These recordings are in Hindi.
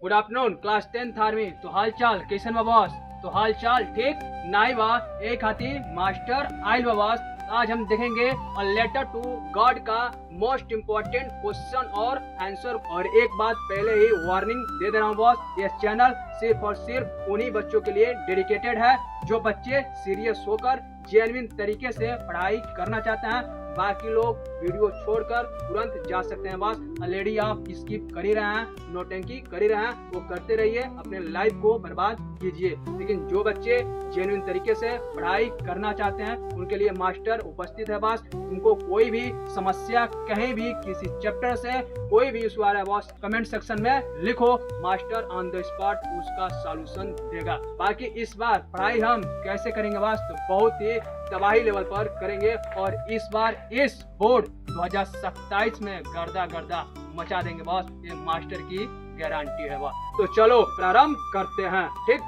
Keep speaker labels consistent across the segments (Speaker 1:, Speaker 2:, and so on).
Speaker 1: Good afternoon class 10th army. तो हाल चाल कैसन बा बॉस? तो हाल चाल ठीक नाई बा एक हाथी मास्टर आइल बा बॉस। आज हम देखेंगे अ लेटर टू गॉड का मोस्ट इम्पोर्टेंट क्वेश्चन और आंसर। और एक बात पहले ही वार्निंग दे दे रहा हूँ बॉस, ये चैनल सिर्फ और सिर्फ उन्हीं बच्चों के लिए डेडिकेटेड है जो बच्चे सीरियस होकर जेन्युइन तरीके से पढ़ाई करना चाहते हैं। बाकी लोग वीडियो छोड़कर तुरंत जा सकते हैं बॉस। ऑलरेडी आप स्किप कर ही रहे हैं, नौटंकी कर ही रहे हैं, वो करते रहिए, अपने लाइफ को बर्बाद कीजिए। लेकिन जो बच्चे जेन्युइन तरीके से पढ़ाई करना चाहते हैं उनके लिए मास्टर उपस्थित है बॉस। उनको कोई भी समस्या कहीं भी किसी चैप्टर से कोई भी इशू आ रहा है बॉस, कमेंट सेक्शन में लिखो, मास्टर ऑन द स्पॉट उसका सॉल्यूशन देगा। बाकी इस बार पढ़ाई हम कैसे करेंगे बॉस? तो बहुत ही तबाही लेवल पर करेंगे और इस बार इस बोर्ड 2027 में गर्दा गर्दा मचा देंगे बॉस, ये मास्टर की गारंटी है बॉस। तो चलो प्रारंभ करते हैं। ठीक,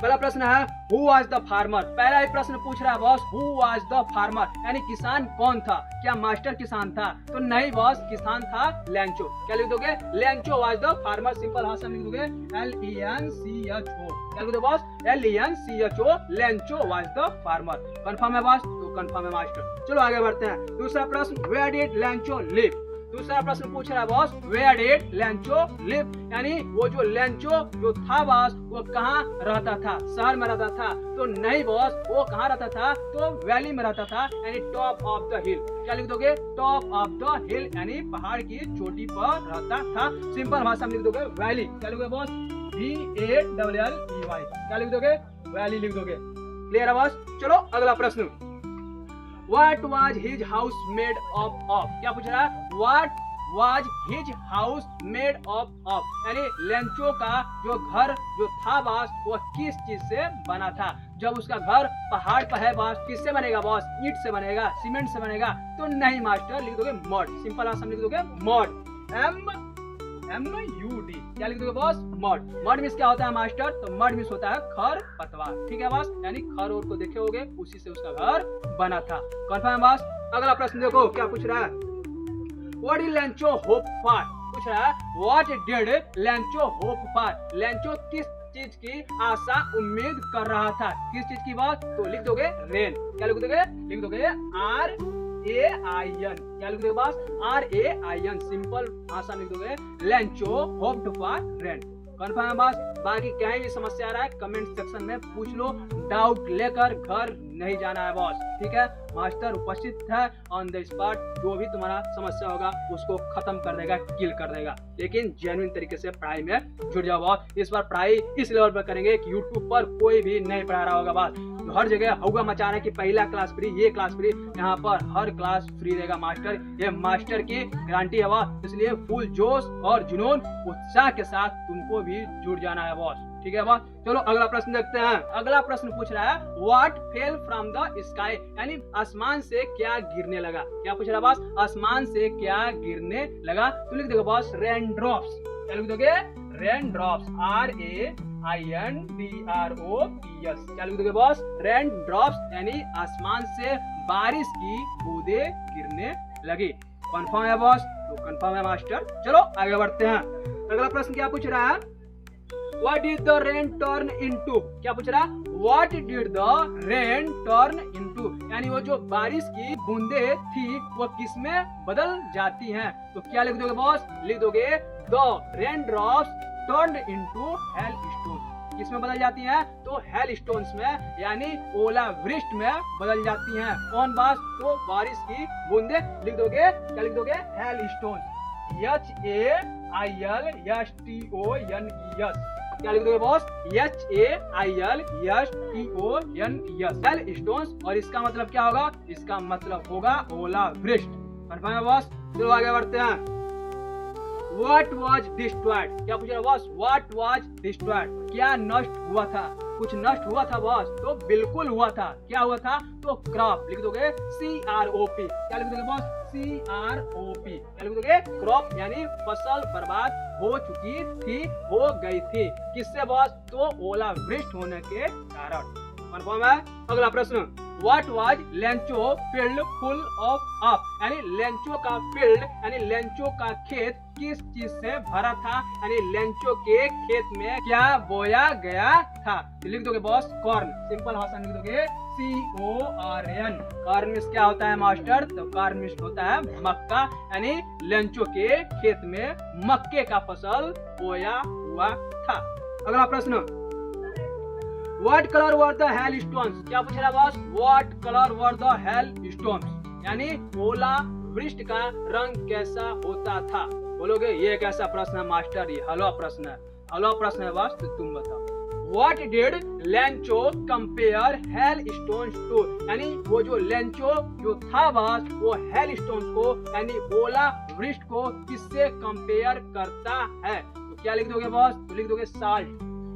Speaker 1: पहला प्रश्न है हु वाज द फार्मर। पहला ही प्रश्न पूछ रहा है boss who was the farmer, यानी किसान कौन था? क्या मास्टर किसान था? तो नहीं बॉस, किसान था लेंचो। क्या लिख दोगे? Lencho was the farmer. Simple भाषा में लिख दोगे LENCHO। क्या लिख दो boss? LENCHO, Lencho was the farmer. Confirm है बॉस? तो कंफर्म है मास्टर। चलो आगे बढ़ते हैं। दूसरा प्रश्न वेयर डिड लेंचो लिव। दूसरा प्रश्न पूछ रहा है boss where did Lencho live, यानी वो जो लेंचो जो था बॉस वो कहाँ रहता था? शहर में रहता था? तो नहीं बॉस, वो कहाँ रहता था? तो वैली में रहता था, यानी टॉप ऑफ द हिल। क्या लिख दोगे? टॉप ऑफ द हिल, यानी पहाड़ की चोटी पर रहता था। सिंपल भाषा में लिख दोगे वैली। क्या लिखोगे बॉस? VALLEY। क्या लिख दोगे? वैली लिख दोगे। क्लियर है बॉस? चलो अगला प्रश्न। What was his house made of? क्या पूछ रहा है? What was his house made of? यानी लेंचो का जो घर जो था बॉस वो किस चीज से बना था? जब उसका घर पहाड़ पर है बॉस, किससे बनेगा बॉस? ईंट से बनेगा, सीमेंट से बनेगा? तो नहीं मास्टर, लिख दोगे मड। सिंपल आंसर लिख दोगे मड, MUD। क्या लिख दोगे बॉस? मड। मड मींस क्या होता है मास्टर? तो मड मींस होता है खर पतवार। ठीक है बॉस, यानी खर और को देखे होगे, उसी से उसका घर बना था। Confirm boss? अगला प्रश्न देखो क्या पूछ रहा है। What did Lencho hope for? पूछ रहा है what did Lencho hope for. Lencho किस चीज की आशा उम्मीद कर रहा था? किस चीज की बात? तो लिख दोगे रेन। क्या लिख दोगे? लिख दोगे RAIN। क्या लिख दोगे बॉस? RAIN। सिंपल भाषा लिख दोगे Lencho hoped for rain. Confirm है बॉस? बाकी कहीं भी समस्या आ रहा है कमेंट सेक्शन में पूछ लो, डाउट लेकर घर नहीं जाना है बॉस। ठीक है, मास्टर उपस्थित है ऑन द स्पॉट, जो भी तुम्हारा समस्या होगा उसको खत्म कर देगा, किल कर देगा। लेकिन जेन्युइन तरीके से पढ़ाई में जुड़ जाओ बॉस। इस बार पढ़ाई इस लेवल पर करेंगे कि यूट्यूब पर कोई भी नहीं पढ़ा रहा होगा बॉस। तो हर जगह हौगा मचा रहे कि पहला क्लास फ्री, ये क्लास फ्री, यहाँ पर हर क्लास फ्री रहेगा मास्टर। ये मास्टर की गारंटी है बॉस, इसलिए फुल जोश और जुनून उत्साह के साथ तुमको भी जुड़ जाना है बॉस। ठीक है बॉस? चलो अगला प्रश्न देखते हैं। अगला प्रश्न पूछ रहा है what fell from the sky, यानी आसमान से क्या गिरने लगा? क्या पूछ रहा है बॉस? आसमान से क्या गिरने लगा? तो लिख दोगे बॉस रेन ड्रॉप्स। क्या लिख दोगे? Rain drops, RAINDROPS। क्या लिख दोगे बॉस? रेन ड्रॉप्स, यानी आसमान से बारिश की बूंदे गिरने लगी। कंफर्म है बॉस? तो कंफर्म है मास्टर। चलो आगे बढ़ते हैं। अगला प्रश्न क्या पूछ रहा है? What did the rain turn into? क्या पूछ रहा? What did the rain turn into? यानी वो जो बारिश की बूंदे थी वो किस में बदल जाती हैं? तो क्या लिख दोगे बॉस? लिख दोगे The rain drops turned into hailstones। किस में बदल जाती हैं? तो hailstones में, यानी ओलावृष्टि में बदल जाती हैं। कौन बॉस? तो बारिश की बूंदे। लिख दोगे? क्या लिख दोगे? hailstones, HAILSTONES। क्या लिख दोगे बॉस? HAILSTONES, हेलस्टोन्स। और इसका मतलब क्या होगा? इसका मतलब होगा ओलावृष्टि। कंफर्म है बॉस? चलो आगे बढ़ते हैं। What was destroyed? क्या पूछ रहा है बॉस? What was destroyed? क्या नष्ट हुआ था? कुछ नष्ट हुआ था बॉस? तो बिल्कुल हुआ था। क्या हुआ था? तो क्रॉप। लिख दोगे CROP। क्या लिख दोगे बॉस? CROP। क्या लिख दोगे? क्रॉप, यानी फसल बर्बाद हो चुकी थी, हो गई थी। किससे बॉस? तो ओलावृष्टि होने के कारण। कंफर्म है। अगला प्रश्न, what was Lencho field full of यानी लेंचो का फील्ड यानी लेंचो का खेत किस चीज से भरा था, यानी लेंचो के खेत में क्या बोया गया था। तो लिख दोगे बॉस कॉर्न, सिंपल भाषा में लिख दोगे CORN। कॉर्न क्या होता है मास्टर, तो कॉर्न होता है मक्का, यानी लेंचो के खेत में मक्के का फसल बोया हुआ था। अगला प्रश्न, what colour were the hail stones, क्या पूछ रहा है boss, what colour were the hail stones यानी ओला वृष्टि का रंग कैसा होता था। बोलोगे ये कैसा प्रश्न है मास्टर, ये हलवा प्रश्न है, हलवा प्रश्न है बॉस, तो तुम बताओ। What did Lencho compare hailstones to, यानी वो जो लेंचो जो था बॉस वो हेल स्टोन्स को यानी ओला वृष्टि को किससे कंपेयर करता है। तो क्या लिख दोगे बॉस, तो लिख दोगे साल्ट,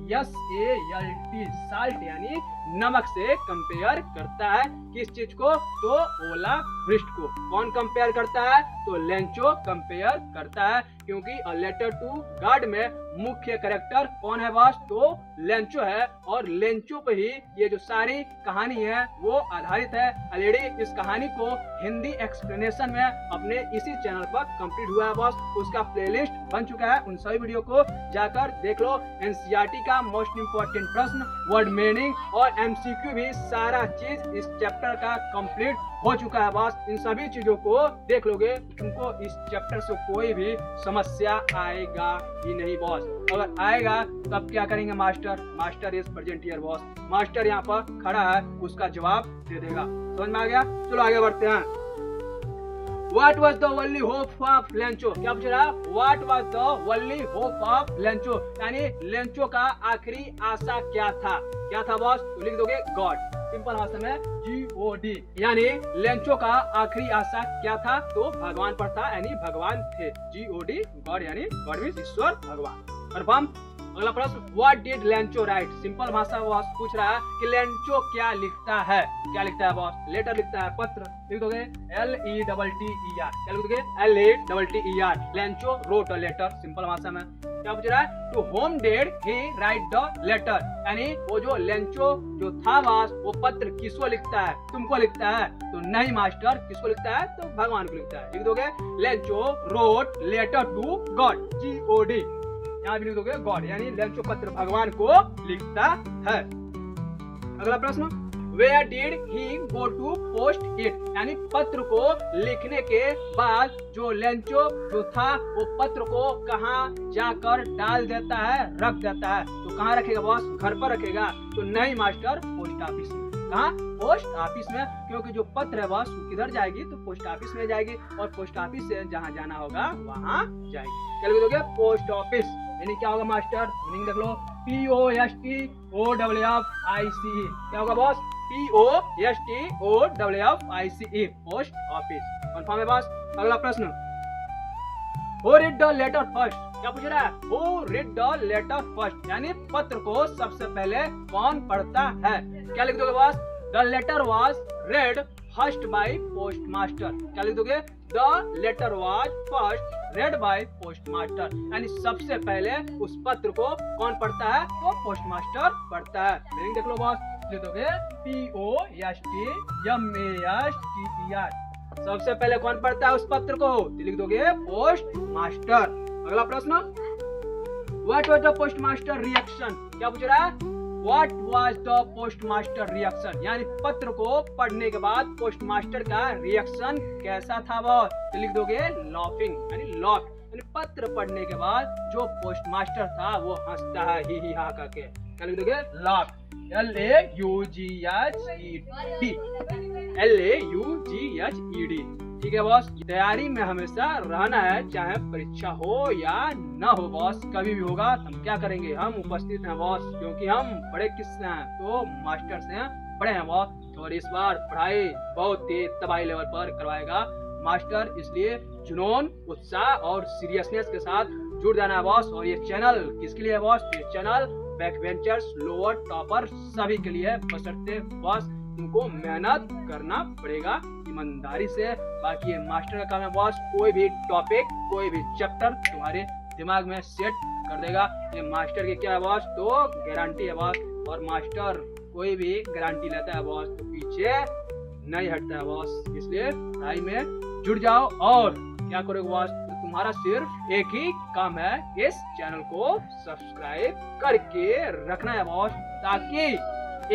Speaker 1: SALT, साल्ट यानी नमक से कंपेयर करता है किस चीज को, तो ओला वृष्टि को। कौन कंपेयर करता है, तो लेंचो कंपेयर करता है, क्योंकि अ लेटर टू गॉड में मुख्य कैरेक्टर कौन है बॉस, तो लेंचो है, और लेंचो पे ही ये जो सारी कहानी है वो आधारित है। ऑलरेडी इस कहानी को हिंदी एक्सप्लेनेशन में अपने इसी चैनल पर कंप्लीट हुआ है बॉस, उसका प्लेलिस्ट बन चुका है, उन सभी वीडियो को जाकर देख लो। एनसीईआरटी का मोस्ट इम्पोर्टेंट प्रश्न, वर्ड मीनिंग और MCQ भी सारा चीज इस चैप्टर का कंप्लीट हो चुका है बॉस। इन सभी चीजों को देख लोगे तुमको इस चैप्टर से कोई भी समस्या आएगा ही नहीं बॉस। अगर आएगा तब क्या करेंगे master, master is present here boss, master यहाँ पर खड़ा है, उसका जवाब दे देगा। समझ में आ गया, चलो आगे बढ़ते हैं। What was the only hope of Lencho, क्या पूछ रहा है, What was the only hope of Lencho यानी लेंचो का आखिरी आशा क्या था, क्या था बॉस, तो लिख दोगे गॉड, सिंपल भाषा में GOD, यानी लेंचो का आखिरी आशा क्या था, तो भगवान पर था, यानी भगवान थे। GOD गॉड यानी गॉड मींस ईश्वर भगवान। कंफर्म। अगला प्रश्न, what did Lencho right, simple भाषा बॉस पूछ रहा है कि लेंचो क्या लिखता है, क्या लिखता है बॉस, लेटर लिखता है, पत्र, लिख दोगे LETTER, क्या लिख दोगे LETTER, Lencho wrote a letter, simple भाषा में। क्या पूछ रहा है, to whom did he write the letter, यानी वो जो लेंचो जो था बॉस वो पत्र किसको लिखता है, तुमको लिखता है, तो नहीं मास्टर, किसको लिखता है, तो भगवान को लिखता है। लिख दोगे Lencho wrote letter to God, GOD, यहाँ भी लिख दोगे गॉड, यानी लेंचो पत्र भगवान को लिखता है। अगला प्रश्न, where did he go to post it, यानी पत्र को लिखने के बाद जो लेंचो जो था वो पत्र को कहाँ जाकर डाल देता है, रख देता है, तो कहाँ रखेगा बॉस, घर पर रखेगा, तो नहीं मास्टर, पोस्ट ऑफिस में। कहाँ, पोस्ट ऑफिस में, क्योंकि जो पत्र है बॉस किधर जाएगी, तो पोस्ट ऑफिस में जाएगी, और पोस्ट ऑफिस से जहाँ जाना होगा वहाँ जाएगी। क्या लिख दोगे, पोस्ट ऑफिस, यानी क्या होगा मास्टर, मीनिंग देख लो, POSTOFFICE, क्या होगा boss, POSTOFFICE, post office. Confirm है बॉस। अगला प्रश्न, Who read the letter first, क्या पूछ रहा है, Who read the letter first, यानी पत्र को सबसे पहले कौन पढ़ता है। क्या लिख दोगे boss, The letter was read first by postmaster, क्या लिख दोगे, The letter was first read by postmaster, यानी सबसे पहले उस पत्र को कौन पढ़ता है, तो पोस्टमास्टर पढ़ता है। मीनिंग देख लो बॉस, लिख दोगे POSTMASTER, सबसे पहले कौन पढ़ता है उस पत्र को, तो लिख दोगे पोस्ट मास्टर। अगला प्रश्न, what was the post master reaction, क्या पूछ रहा है, what was the post master reaction, यानी पत्र को पढ़ने के बाद पोस्ट मास्टर का रिएक्शन कैसा था बॉस, तो लिख दोगे लाफिंग, यानी लॉफ, यानी पत्र पढ़ने के बाद जो पोस्ट मास्टर था वो हंसता है ही हा करके, क्या लिख दोगे लाफ, LAUGHED। ठीक है बॉस, तैयारी में हमेशा रहना है, चाहे परीक्षा हो या ना हो बॉस, कभी भी होगा हम क्या करेंगे, हम उपस्थित हैं बॉस, क्योंकि हम बड़े किससे हैं, तो मास्टर से हैं, बड़े हैं बॉस, और इस बार पढ़ाई बहुत तेज तबाही लेवल पर करवाएगा मास्टर, इसलिए जुनून, उत्साह और सीरियसनेस के साथ जुड़ जाना है बॉस। और ये चैनल किसके लिए है बॉस, ये channel back benchers, lower topper सभी के लिए, बशर्ते बॉस तुमको मेहनत करना पड़ेगा ईमानदारी से। बाकी ये मास्टर का काम है बॉस, कोई भी टॉपिक कोई भी चैप्टर तुम्हारे दिमाग में सेट कर देगा। ये मास्टर की क्या है बॉस, तो गारंटी है बॉस, और मास्टर कोई भी गारंटी लेता है बॉस तो पीछे नहीं हटता है बॉस। इसलिए पढ़ाई में जुड़ जाओ और क्या करोगे बॉस, तो तुम्हारा सिर्फ एक ही काम है, इस चैनल को सब्सक्राइब करके रखना है बॉस, ताकि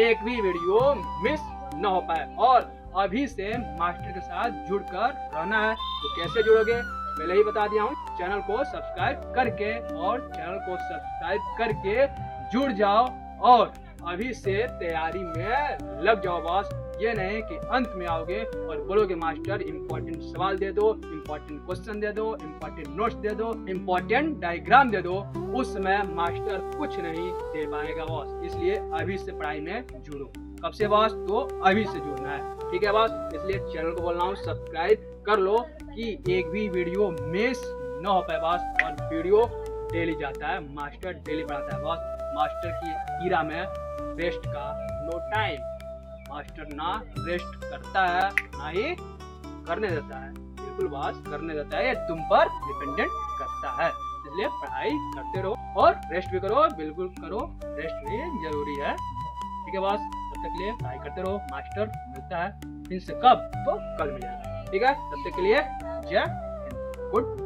Speaker 1: एक भी वीडियो मिस न हो पाए। और अभी से मास्टर के साथ जुड़कर रहना है। तो कैसे जुड़ोगे पहले ही बता दिया हूँ, चैनल को सब्सक्राइब करके, और चैनल को सब्सक्राइब करके जुड़ जाओ और अभी से तैयारी में लग जाओ बॉस। ये नहीं कि अंत में आओगे और बोलोगे मास्टर इम्पोर्टेंट सवाल दे दो, इम्पोर्टेंट क्वेश्चन दे दो, इम्पोर्टेंट नोट्स दे दो, इम्पोर्टेंट डायग्राम दे दो, उस समय मास्टर कुछ नहीं दे पाएगा बॉस। इसलिए अभी से पढ़ाई में जुड़ो। कब से बॉस, तो अभी से जुड़ना है, ठीक है बॉस। इसलिए चैनल को बोल रहा हूँ सब्सक्राइब कर लो कि एक भी वीडियो मिस न हो पाए बॉस। और वीडियो डेली जाता है, मास्टर डेली पढ़ाता है बॉस। मास्टर की ईरा में रेस्ट का नो टाइम। मास्टर ना रेस्ट करता है ना ही करने देता है, बिल्कुल बॉस करने देता है, ये तुम पर डिपेंडेंट करता है। इसलिए पढ़ाई करते रहो और रेस्ट भी करो, बिल्कुल करो, रेस्ट भी जरूरी है, ठीक है बॉस। तब तक के लिए पढ़ाई करते रहो। मास्टर मिलता है इनसे कब, तो कल मिलेगा, ठीक है। तब तक के लिए जय हिंद, गुड